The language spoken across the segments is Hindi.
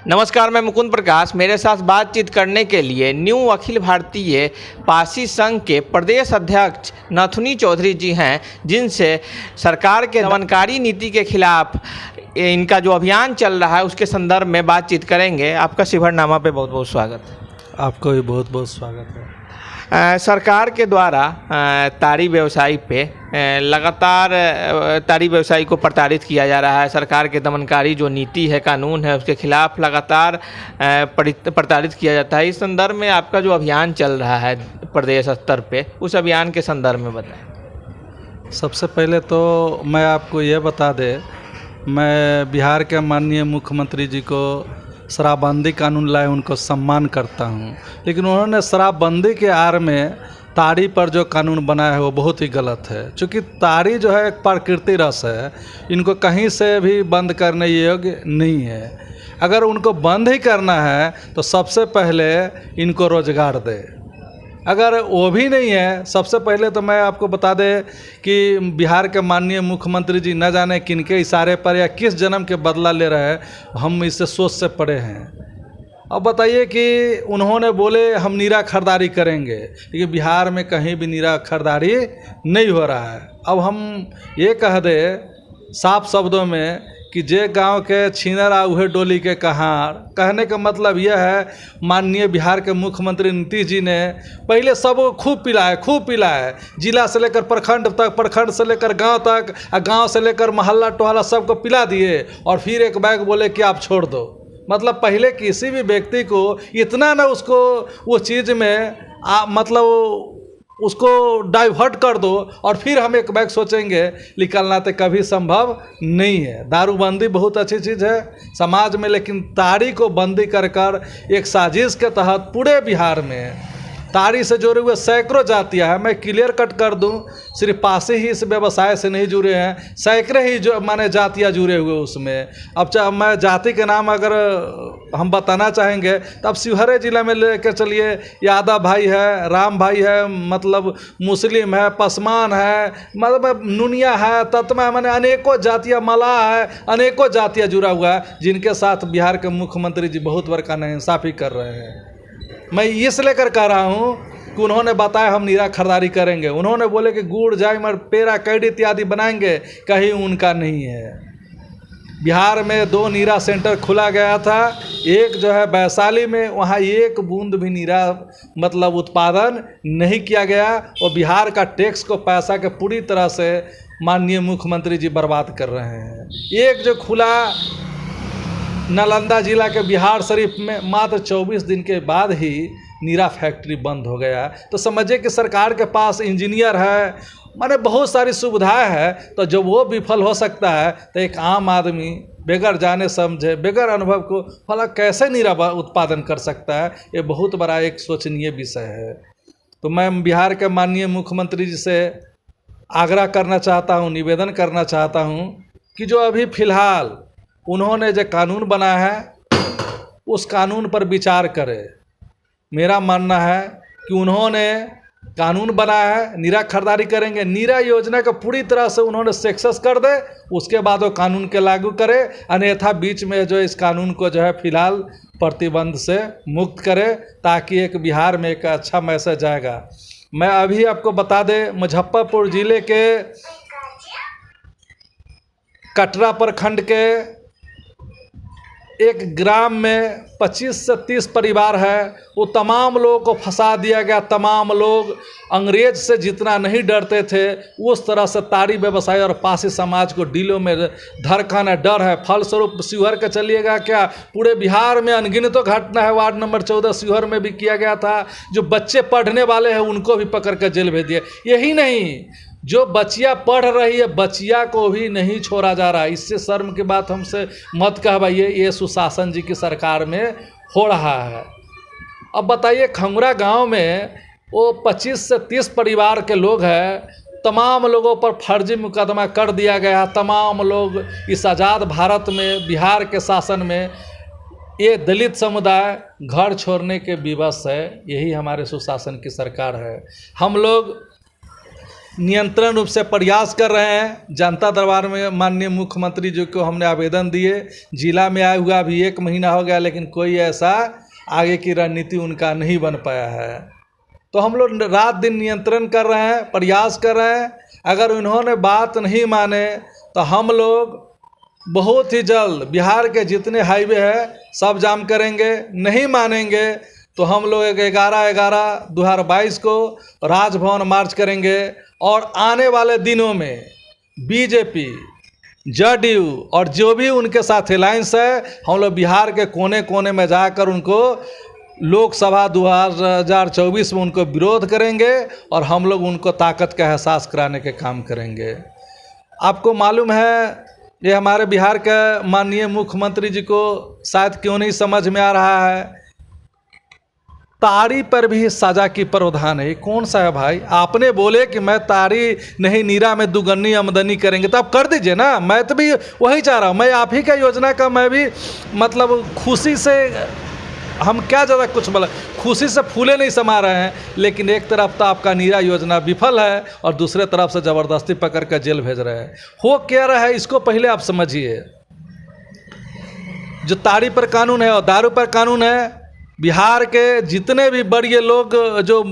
नमस्कार, मैं मुकुंद प्रकाश। मेरे साथ बातचीत करने के लिए न्यू अखिल भारतीय पासी संघ के प्रदेश अध्यक्ष नथुनी चौधरी जी हैं, जिनसे सरकार के दमनकारी नीति के खिलाफ इनका जो अभियान चल रहा है उसके संदर्भ में बातचीत करेंगे। आपका शिवहरनामा पे बहुत बहुत स्वागत है। आपको भी बहुत बहुत स्वागत है। सरकार के द्वारा ताड़ी व्यवसायी पे लगातार ताड़ी व्यवसायी को प्रताड़ित किया जा रहा है। सरकार के दमनकारी जो नीति है, कानून है, उसके खिलाफ लगातार प्रताड़ित किया जाता है। इस संदर्भ में आपका जो अभियान चल रहा है प्रदेश स्तर पे, उस अभियान के संदर्भ में बताएं। सबसे पहले तो मैं आपको ये बता दें, मैं बिहार के माननीय मुख्यमंत्री जी को शराबबंदी कानून लाए उनको सम्मान करता हूँ, लेकिन उन्होंने शराबबंदी के आड़ में ताड़ी पर जो कानून बनाया है वो बहुत ही गलत है। क्योंकि ताड़ी जो है एक प्राकृतिक रस है, इनको कहीं से भी बंद करने योग्य नहीं है। अगर उनको बंद ही करना है तो सबसे पहले इनको रोजगार दे। अगर वो भी नहीं है, सबसे पहले तो मैं आपको बता दें कि बिहार के माननीय मुख्यमंत्री जी न जाने किनके इशारे पर या किस जन्म के बदला ले रहे हैं, हम इससे सोच से पड़े हैं। अब बताइए कि उन्होंने बोले हम नीरा खरीदारी करेंगे, लेकिन बिहार में कहीं भी नीरा खरीदारी नहीं हो रहा है। अब हम ये कह दें साफ शब्दों में कि जे गांव के छीनर आ उहे डोली के कहार। कहने का मतलब यह है, माननीय बिहार के मुख्यमंत्री नीतीश जी ने पहले सबको खूब पिलाए, जिला से लेकर प्रखंड तक, प्रखंड से लेकर गांव तक, गांव से लेकर मोहल्ला टोहला सबको पिला दिए, और फिर एक बैग बोले कि आप छोड़ दो। मतलब पहले किसी भी व्यक्ति को इतना ना उसको वो चीज़ में मतलब उसको डाइवर्ट कर दो और फिर हम एक बैग सोचेंगे निकलना, तो कभी संभव नहीं है। दारूबंदी बहुत अच्छी चीज़ है समाज में, लेकिन ताड़ी को बंदी कर एक साजिश के तहत पूरे बिहार में ताड़ी से जुड़े हुए सैकड़ों जातियाँ हैं। मैं क्लियर कट कर दूं, सिर्फ पासी ही इस व्यवसाय से नहीं जुड़े हैं, सैकड़े ही जो माने जातियाँ जुड़े हुए उसमें। अब मैं जाति के नाम अगर हम बताना चाहेंगे तो अब शिवहर जिला में लेकर चलिए, यादव भाई है, राम भाई है, मतलब मुस्लिम है, पसमान है, मतलब नुनिया है, तत्मा है, माने अनेकों जातियाँ, मलाह है, अनेकों जातियाँ जुड़ा हुआ है, जिनके साथ बिहार के मुख्यमंत्री जी बहुत बड़का नाइंसाफ़ी कर रहे हैं। मैं इस लेकर कह रहा हूँ कि उन्होंने बताया हम नीरा खरीदारी करेंगे, उन्होंने बोले कि गुड़ जाइमर पेड़ा कैडी इत्यादि बनाएंगे, कहीं उनका नहीं है। बिहार में 2 नीरा सेंटर खुला गया था, एक जो है वैशाली में, वहाँ एक बूंद भी नीरा मतलब उत्पादन नहीं किया गया, और बिहार का टैक्स को पैसा के पूरी तरह से माननीय मुख्यमंत्री जी बर्बाद कर रहे हैं। एक जो खुला नालंदा जिला के बिहार शरीफ में, मात्र 24 दिन के बाद ही नीरा फैक्ट्री बंद हो गया। तो समझिए कि सरकार के पास इंजीनियर है, माने बहुत सारी सुविधाएं है, तो जब वो विफल हो सकता है तो एक आम आदमी बगैर जाने समझे, बगैर अनुभव को भला कैसे नीरा उत्पादन कर सकता है? ये बहुत बड़ा एक सोचनीय विषय है। तो मैं बिहार के माननीय मुख्यमंत्री जी से आग्रह करना चाहता हूँ, निवेदन करना चाहता हूँ कि जो अभी फ़िलहाल उन्होंने जो कानून बनाया है उस कानून पर विचार करें। मेरा मानना है कि उन्होंने कानून बनाया है, नीरा खरीदारी करेंगे, नीरा योजना को पूरी तरह से उन्होंने सक्सेस कर दे, उसके बाद वो कानून के लागू करे, अन्यथा बीच में जो इस कानून को जो है फिलहाल प्रतिबंध से मुक्त करे, ताकि एक बिहार में एक अच्छा मैसेज जाएगा। मैं अभी आपको बता दें, मुजफ्फरपुर ज़िले के कटरा प्रखंड के एक ग्राम में 25 से 30 परिवार है, वो तमाम लोगों को फंसा दिया गया। तमाम लोग अंग्रेज से जितना नहीं डरते थे, उस तरह से ताड़ी व्यवसाय और पासी समाज को डीलों में धड़कन है, डर है। फलस्वरूप शिवहर के चलिएगा क्या, पूरे बिहार में अनगिनतों घटना है। वार्ड नंबर 14 शिवहर में भी किया गया था। जो बच्चे पढ़ने वाले हैं उनको भी पकड़ कर जेल भेज दिए। यही नहीं, जो बच्चियाँ पढ़ रही है, बच्चिया को भी नहीं छोड़ा जा रहा। इससे शर्म की बात हमसे मत कहवाइए, ये सुशासन जी की सरकार में हो रहा है। अब बताइए, खंगुरा गांव में वो 25 से 30 परिवार के लोग हैं, तमाम लोगों पर फर्जी मुकदमा कर दिया गया। तमाम लोग इस आज़ाद भारत में, बिहार के शासन में, ये दलित समुदाय घर छोड़ने के विवश है। यही हमारे सुशासन की सरकार है। हम लोग नियंत्रण रूप से प्रयास कर रहे हैं। जनता दरबार में माननीय मुख्यमंत्री जी को हमने आवेदन दिए, जिला में आए हुआ अभी 1 महीना हो गया, लेकिन कोई ऐसा आगे की रणनीति उनका नहीं बन पाया है। तो हम लोग रात दिन नियंत्रण कर रहे हैं, प्रयास कर रहे हैं। अगर उन्होंने बात नहीं माने तो हम लोग बहुत ही जल्द बिहार के जितने हाईवे है सब जाम करेंगे। नहीं मानेंगे तो हम लोग 11/11/2022 को राजभवन मार्च करेंगे। और आने वाले दिनों में बीजेपी, जदयू और जो भी उनके साथ अलायंस है, हम लोग बिहार के कोने कोने में जाकर उनको लोकसभा 2024 में उनको विरोध करेंगे और हम लोग उनको ताकत का एहसास कराने के काम करेंगे। आपको मालूम है, ये हमारे बिहार के माननीय मुख्यमंत्री जी को शायद क्यों नहीं समझ में आ रहा है, ताड़ी पर भी सजा की प्रावधान है। कौन सा है भाई? आपने बोले कि मैं ताड़ी नहीं, नीरा में दुगनी आमदनी करेंगे, तो आप कर दीजिए ना। मैं तो भी वही चाह रहा हूँ। मैं आप ही का योजना का मैं भी मतलब खुशी से, हम क्या ज़्यादा कुछ बोला, खुशी से फूले नहीं समा रहे हैं। लेकिन एक तरफ तो आपका नीरा योजना विफल है और दूसरे तरफ से ज़बरदस्ती पकड़ कर जेल भेज रहे हैं। हो क्या रहा है इसको पहले आप समझिए। जो ताड़ी पर कानून है और दारू पर कानून है, बिहार के जितने भी बड़े लोग, जो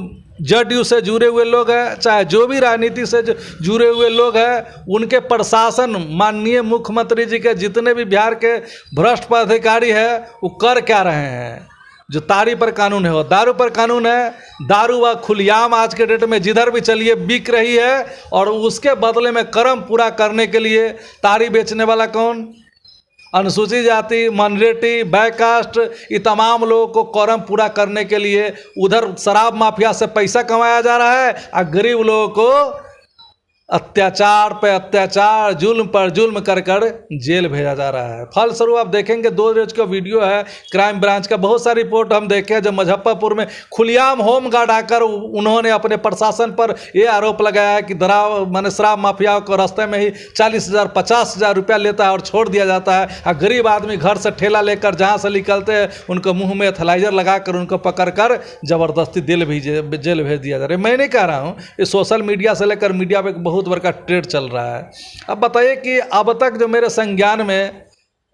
जदयू से जुड़े हुए लोग हैं, चाहे जो भी राजनीति से जुड़े हुए लोग हैं, उनके प्रशासन, माननीय मुख्यमंत्री जी के जितने भी बिहार के भ्रष्ट पदाधिकारी हैं, वो कर क्या रहे हैं? जो ताड़ी पर कानून है और दारू पर कानून है। दारू व खुलेआम आज के डेट में जिधर भी चलिए बिक रही है, और उसके बदले में कर्म पूरा करने के लिए ताड़ी बेचने वाला कौन? अनुसूचित जाति, माइनॉरिटी, बैककास्ट, ये तमाम लोगों को कर्म पूरा करने के लिए उधर शराब माफिया से पैसा कमाया जा रहा है और गरीब लोगों को अत्याचार पे अत्याचार, जुल्म पर जुल्म कर कर जेल भेजा जा रहा है। फलस्वरूप आप देखेंगे, 2 रोज का वीडियो है क्राइम ब्रांच का, बहुत सारी रिपोर्ट हम देखे हैं, जब मुजफ्फरपुर में खुलेआम होम गार्ड आकर उन्होंने अपने प्रशासन पर ये आरोप लगाया है कि माने शराब माफियाओं को रास्ते में ही 40,000 50,000 रुपया लेता है और छोड़ दिया जाता है। और गरीब आदमी घर से ठेला लेकर जहाँ से निकलते हैं उनको मुँह में एथलाइजर लगाकर उनको पकड़ कर ज़बरदस्ती जेल भेज दिया जा रहा है। मैं नहीं कह रहा हूँ, ये सोशल मीडिया से लेकर मीडिया पर बहुत बड़ा ट्रेड चल रहा है। अब बताइए कि अब तक जो मेरे संज्ञान में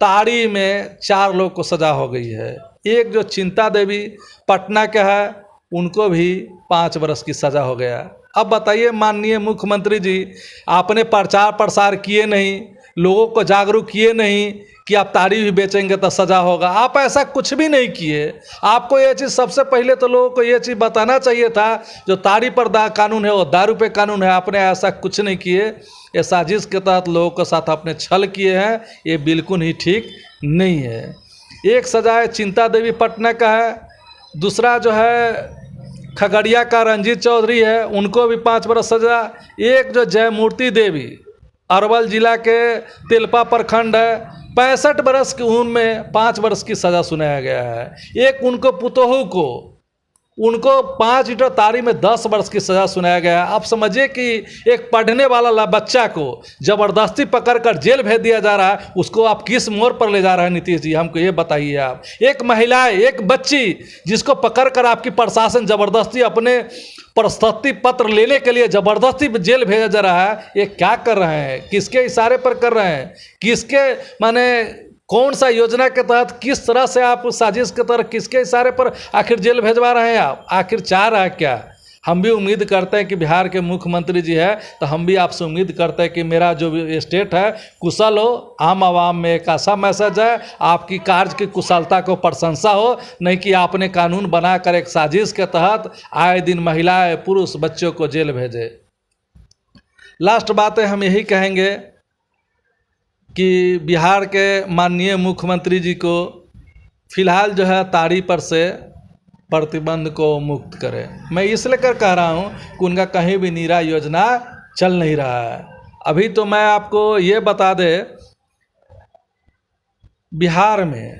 ताड़ी में 4 लोग को सजा हो गई है। एक जो चिंता देवी पटना के है, उनको भी 5 वर्ष की सजा हो गया। अब बताइए माननीय मुख्यमंत्री जी, आपने प्रचार प्रसार किए नहीं, लोगों को जागरूक किए नहीं कि आप ताड़ी भी बेचेंगे तो सज़ा होगा। आप ऐसा कुछ भी नहीं किए। आपको ये चीज़ सबसे पहले तो लोगों को ये चीज़ बताना चाहिए था, जो ताड़ी पर कानून है और दारू पे कानून है। आपने ऐसा कुछ नहीं किए। ये साजिश के तहत लोगों के साथ आपने छल किए हैं, ये बिल्कुल ही ठीक नहीं है। एक सजा है चिंता देवी पटना का है, दूसरा जो है खगड़िया का रंजीत चौधरी है, उनको भी 5 वर्ष सजा। एक जो जयमूर्ति देवी अरवल जिला के तेलपा प्रखंड है, 65 वर्ष की उम्र में 5 वर्ष की सज़ा सुनाया गया है। एक उनको पुतोहू को, उनको 5 लीटर ताड़ी में 10 वर्ष की सज़ा सुनाया गया है। आप समझिए कि एक पढ़ने वाला बच्चा को ज़बरदस्ती पकड़कर जेल भेज दिया जा रहा है, उसको आप किस मोड़ पर ले जा रहे हैं नीतीश जी, हमको ये बताइए आप। एक महिला, एक बच्ची जिसको पकड़कर आपकी प्रशासन ज़बरदस्ती अपने प्रशस्ति पत्र लेने के लिए ज़बरदस्ती जेल भेजा जा रहा है, ये क्या कर रहे हैं? किसके इशारे पर कर रहे हैं? किसके माने कौन सा योजना के तहत, किस तरह से आप साजिश के तहत, किसके इशारे पर आखिर जेल भेजवा रहे हैं आप? आखिर चाह रहा है क्या? हम भी उम्मीद करते हैं कि बिहार के मुख्यमंत्री जी है, तो हम भी आपसे उम्मीद करते हैं कि मेरा जो स्टेट है कुशल हो। आम आवाम में एक ऐसा मैसेज है, आपकी कार्य की कुशलता को प्रशंसा हो, नहीं कि आपने कानून बनाकर एक साजिश के तहत आए दिन महिलाएं, पुरुष, बच्चों को जेल भेजे। लास्ट बातें हम यही कहेंगे कि बिहार के माननीय मुख्यमंत्री जी को फिलहाल जो है ताड़ी पर से प्रतिबंध को मुक्त करें। मैं इसलिए कह रहा हूँ कि उनका कहीं भी नीरा योजना चल नहीं रहा है। अभी तो मैं आपको ये बता दे, बिहार में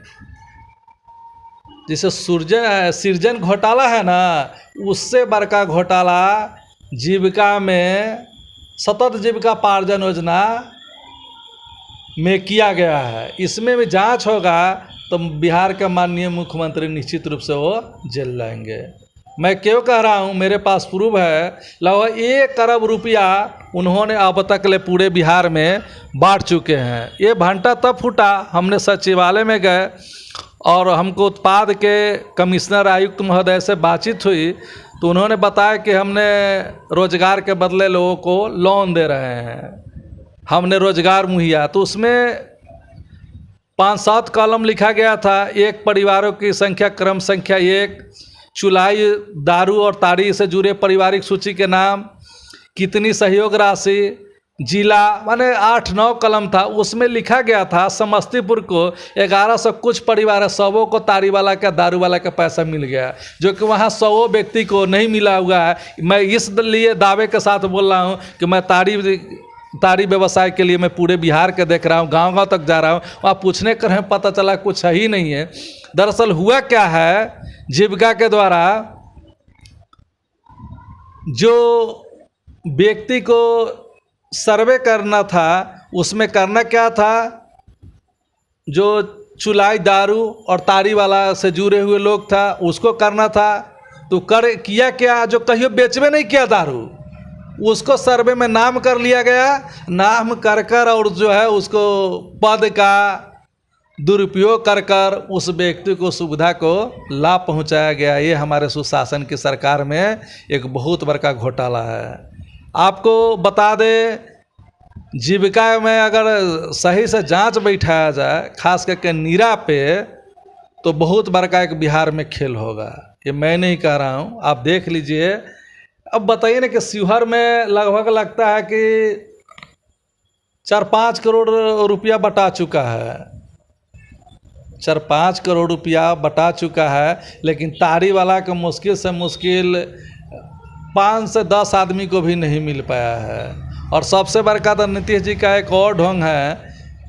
जैसे सृजन घोटाला है ना, उससे बड़का घोटाला जीविका में, सतत जीविका पार्जन योजना में किया गया है। इसमें भी जांच होगा तो बिहार के माननीय मुख्यमंत्री निश्चित रूप से वो जेल जाएंगे। मैं क्यों कह रहा हूँ, मेरे पास प्रूफ है। लगभग 1 अरब रुपया उन्होंने अब तक ले पूरे बिहार में बांट चुके हैं। ये भंटा तब फूटा, हमने सचिवालय में गए और हमको उत्पाद के कमिश्नर आयुक्त महोदय से बातचीत हुई, तो उन्होंने बताया कि हमने रोजगार के बदले लोगों को लोन दे रहे हैं, हमने रोजगार मुहैया। तो उसमें 5-7 कॉलम लिखा गया था। एक, परिवारों की संख्या, क्रम संख्या 1, चुलाई, दारू और ताड़ी से जुड़े पारिवारिक सूची के नाम, कितनी सहयोग राशि, जिला, माने 8-9 कलम था। उसमें लिखा गया था समस्तीपुर को 1100 कुछ परिवार है, 100 को ताड़ी वाला का, दारू वाला का पैसा मिल गया, जो कि वहाँ 100 व्यक्ति को नहीं मिला हुआ है। मैं इसलिए दावे के साथ बोल रहा हूँ कि मैं ताड़ी व्यवसाय के लिए मैं पूरे बिहार के देख रहा हूँ, गांव-गांव तक जा रहा हूँ, वहाँ पूछने कर हैं, पता चला कुछ ही नहीं है। दरअसल हुआ क्या है, जीविका के द्वारा जो व्यक्ति को सर्वे करना था, उसमें करना क्या था, जो चुलाई, दारू और ताड़ी वाला से जुड़े हुए लोग था उसको करना था। तो किया क्या, जो कहियो बेचबे नहीं किया दारू, उसको सर्वे में नाम कर लिया गया। नाम कर और जो है उसको पद का दुरुपयोग कर उस व्यक्ति को सुविधा को लाभ पहुंचाया गया। ये हमारे सुशासन की सरकार में एक बहुत बड़ा घोटाला है। आपको बता दें, जीविका में अगर सही से जांच बैठाया जाए, खास करके नीरा पे, तो बहुत बड़ा एक बिहार में खेल होगा। ये मैं नहीं कह रहा हूँ, आप देख लीजिए। अब बताइए ना कि शिवहर में लगभग लगता है कि 4-5 करोड़ रुपया बटा चुका है, 4-5 करोड़ रुपया बटा चुका है, लेकिन ताड़ी वाला का मुश्किल से मुश्किल 5 से 10 आदमी को भी नहीं मिल पाया है। और सबसे बड़का तो नीतीश जी का एक और ढंग है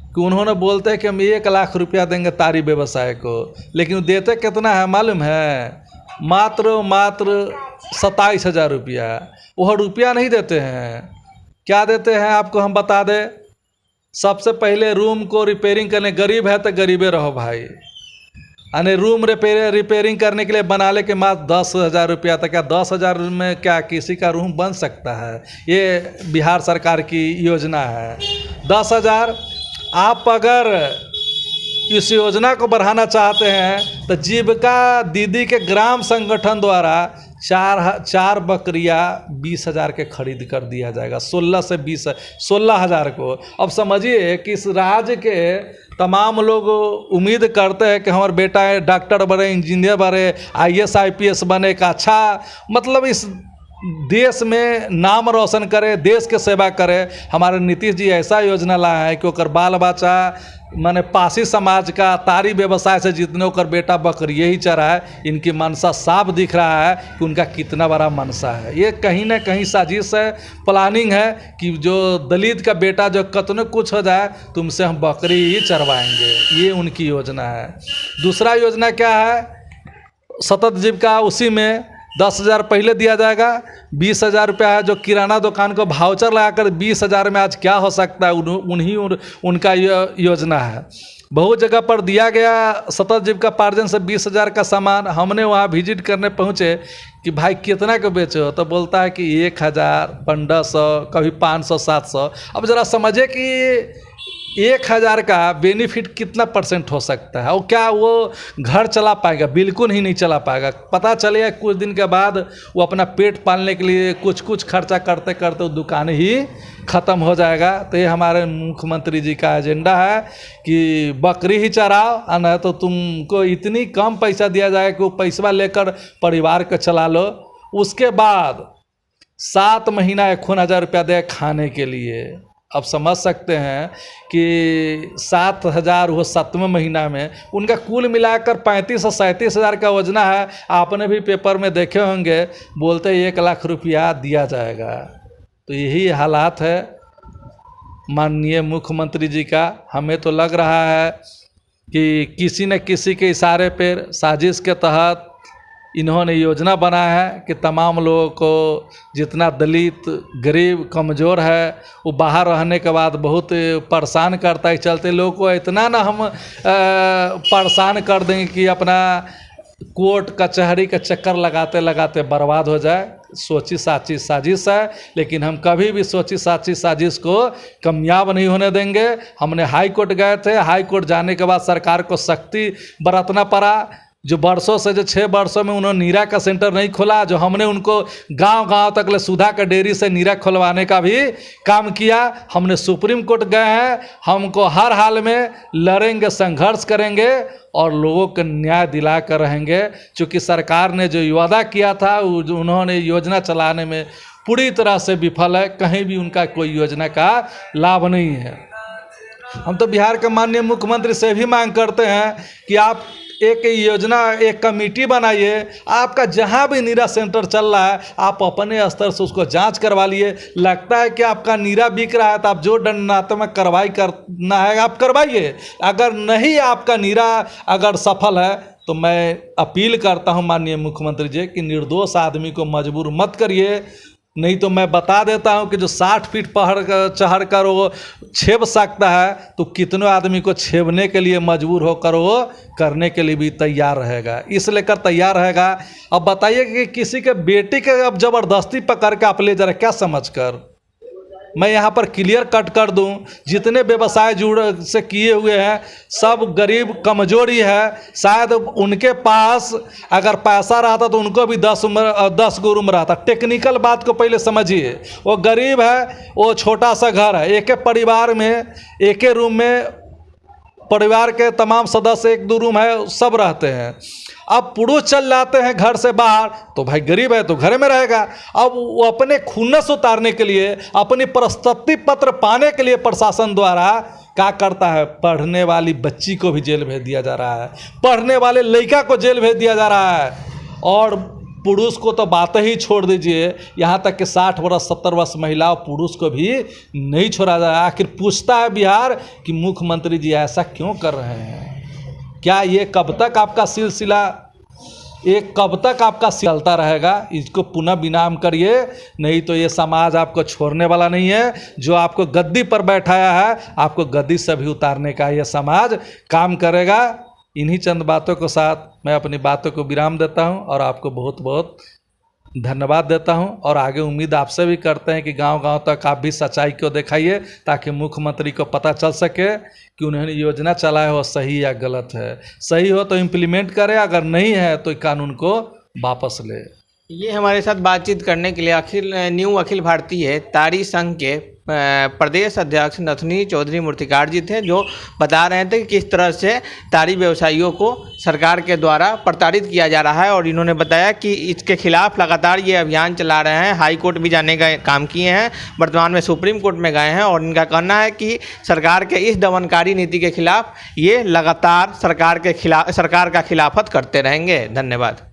कि उन्होंने बोलते हैं कि हम 1 लाख रुपया देंगे ताड़ी व्यवसाय को, लेकिन देते कितना है मालूम है, मात्र 27,000 रुपया। वह रुपया नहीं देते हैं, क्या देते हैं आपको हम बता दें। सबसे पहले रूम को रिपेयरिंग करने, गरीब है तो गरीबे रहो भाई, यानी रूम रिपेयरिंग करने के लिए बना ले के मात्र 10,000 रुपया तक। क्या 10,000 में क्या किसी का रूम बन सकता है? ये बिहार सरकार की योजना है 10,000। आप अगर इस योजना को बढ़ाना चाहते हैं तो जीविका दीदी के ग्राम संगठन द्वारा 4 बकरियां 20,000 के खरीद कर दिया जाएगा, 16,000 को। अब समझिए कि इस राज्य के तमाम लोग उम्मीद करते हैं कि हमारा बेटा डॉक्टर बने, इंजीनियर बने, IAS IPS बने, का अच्छा मतलब इस देश में नाम रोशन करे, देश के सेवा करे। हमारे नीतीश जी ऐसा योजना लाया है कि ओकर बाल बच्चा माने पासी समाज का ताड़ी व्यवसाय से जितने ओकर बेटा बकरिए ही चरा है। इनकी मनसा साफ दिख रहा है कि उनका कितना बड़ा मनसा है। ये कहीं ना कहीं साजिश है, प्लानिंग है कि जो दलित का बेटा जो कतने कुछ हो जाए, तुमसे हम बकरी ही चरवाएंगे। ये उनकी योजना है। दूसरा योजना क्या है, सतत जीविका, उसी में 10,000 पहले दिया जाएगा, 20,000 रुपया है जो किराना दुकान को भाउचर लगाकर 20,000 में आज क्या हो सकता है, उनका योजना है। बहुत जगह पर दिया गया सतत जीविका पार्जन से 20,000 का सामान। हमने वहाँ विजिट करने पहुँचे कि भाई कितना को बेचो, तो बोलता है कि 1,000, 1,500, कभी 500, 700। अब ज़रा समझे कि 1,000 का बेनिफिट कितना % हो सकता है, और क्या वो घर चला पाएगा? बिल्कुल ही नहीं चला पाएगा। पता चलेगा कुछ दिन के बाद वो अपना पेट पालने के लिए कुछ खर्चा करते करते वो दुकान ही ख़त्म हो जाएगा। तो ये हमारे मुख्यमंत्री जी का एजेंडा है कि बकरी ही चराओ, और नहीं तो तुमको इतनी कम पैसा दिया जाएगा कि वो पैसा लेकर परिवार को चला लो। उसके बाद 7 महीना 51,000 रुपया दे खाने के लिए। अब समझ सकते हैं कि 7,000 वो 7वें महीना में उनका कुल मिलाकर 35 से 37,000 का योजना है। आपने भी पेपर में देखे होंगे, बोलते 1 लाख रुपया दिया जाएगा। तो यही हालात है माननीय मुख्यमंत्री जी का। हमें तो लग रहा है कि किसी न किसी के इशारे पर, साजिश के तहत इन्होंने योजना बनाया है कि तमाम लोगों को, जितना दलित, गरीब, कमज़ोर है, वो बाहर रहने के बाद बहुत परेशान करता है। चलते लोगों को इतना ना हम परेशान कर देंगे कि अपना कोर्ट कचहरी का चक्कर लगाते लगाते बर्बाद हो जाए। सोची साची साजिश है, लेकिन हम कभी भी सोची साची साजिश को कामयाब नहीं होने देंगे। हमने हाई कोर्ट गए थे, हाई कोर्ट जाने के बाद सरकार को सख्ती बरतना पड़ा। जो वर्षों से, जो 6 वर्षों में उन्होंने नीरा का सेंटर नहीं खोला, जो हमने उनको गांव-गांव तक ले सुधा का डेयरी से नीरा खुलवाने का भी काम किया। हमने सुप्रीम कोर्ट गए हैं, हमको हर हाल में लड़ेंगे, संघर्ष करेंगे और लोगों को न्याय दिला कर रहेंगे। चूँकि सरकार ने जो वादा किया था, उन्होंने योजना चलाने में पूरी तरह से विफल है। कहीं भी उनका कोई योजना का लाभ नहीं है। हम तो बिहार के माननीय मुख्यमंत्री से भी मांग करते हैं कि आप एक योजना, एक कमेटी बनाइए। आपका जहाँ भी नीरा सेंटर चल रहा है, आप अपने स्तर से उसको जांच करवा लिए। लगता है कि आपका नीरा बिक रहा है तो आप जो दंडात्मक कार्रवाई करना है आप करवाइए। अगर नहीं आपका नीरा अगर सफल है तो मैं अपील करता हूँ माननीय मुख्यमंत्री जी कि निर्दोष आदमी को मजबूर मत करिए। नहीं तो मैं बता देता हूं कि जो 60 फीट पहाड़ चढ़ कर वो छेब सकता है, तो कितने आदमी को छेबने के लिए मजबूर होकर वो करने के लिए भी तैयार रहेगा, इस लेकर तैयार रहेगा। अब बताइए कि किसी के बेटी के अब ज़बरदस्ती पकड़ के आप ले जा रहे, क्या समझ कर? मैं यहाँ पर क्लियर कट कर दूं, जितने व्यवसाय जुड़ से किए हुए हैं सब गरीब कमजोर ही है। शायद उनके पास अगर पैसा रहता तो उनको भी 10 गो रूम रहता। टेक्निकल बात को पहले समझिए। वो गरीब है, वो छोटा सा घर है, एक परिवार में एक रूम में परिवार के तमाम सदस्य 1-2 रूम है, सब रहते हैं। अब पुरुष चल जाते हैं घर से बाहर तो भाई गरीब है तो घर में रहेगा। अब वो अपने खुन्नस उतारने के लिए, अपनी प्रशस्ति पत्र पाने के लिए प्रशासन द्वारा क्या करता है, पढ़ने वाली बच्ची को भी जेल भेज दिया जा रहा है, पढ़ने वाले लड़का को जेल भेज दिया जा रहा है। और पुरुष को तो बात ही छोड़ दीजिए, यहाँ तक कि 60 वर्ष 70 वर्ष महिला पुरुष को भी नहीं छोड़ा जा रहा। आखिर पूछता है बिहार कि मुख्यमंत्री जी ऐसा क्यों कर रहे हैं? क्या ये कब तक आपका सिलसिला, कब तक आपका चलता रहेगा? इसको पुनः विराम करिए, नहीं तो ये समाज आपको छोड़ने वाला नहीं है। जो आपको गद्दी पर बैठाया है, आपको गद्दी से भी उतारने का ये समाज काम करेगा। इन्हीं चंद बातों के साथ मैं अपनी बातों को विराम देता हूं और आपको बहुत बहुत धन्यवाद देता हूं। और आगे उम्मीद आपसे भी करते हैं कि गांव-गांव तक आप भी सच्चाई को दिखाइए, ताकि मुख्यमंत्री को पता चल सके कि उन्होंने योजना चलाया हो सही या गलत है। सही हो तो इम्प्लीमेंट करें, अगर नहीं है तो कानून को वापस ले। ये हमारे साथ बातचीत करने के लिए न्यू अखिल भारतीय तारी संघ के प्रदेश अध्यक्ष नथुनी चौधरी मूर्तिकार जी थे, जो बता रहे थे कि किस तरह से तारी व्यवसायियों को सरकार के द्वारा प्रताड़ित किया जा रहा है। और इन्होंने बताया कि इसके खिलाफ लगातार ये अभियान चला रहे हैं, हाई कोर्ट भी जाने का काम किए हैं, वर्तमान में सुप्रीम कोर्ट में गए हैं। और इनका कहना है कि सरकार के इस दमनकारी नीति के खिलाफ ये लगातार सरकार का खिलाफत करते रहेंगे। धन्यवाद।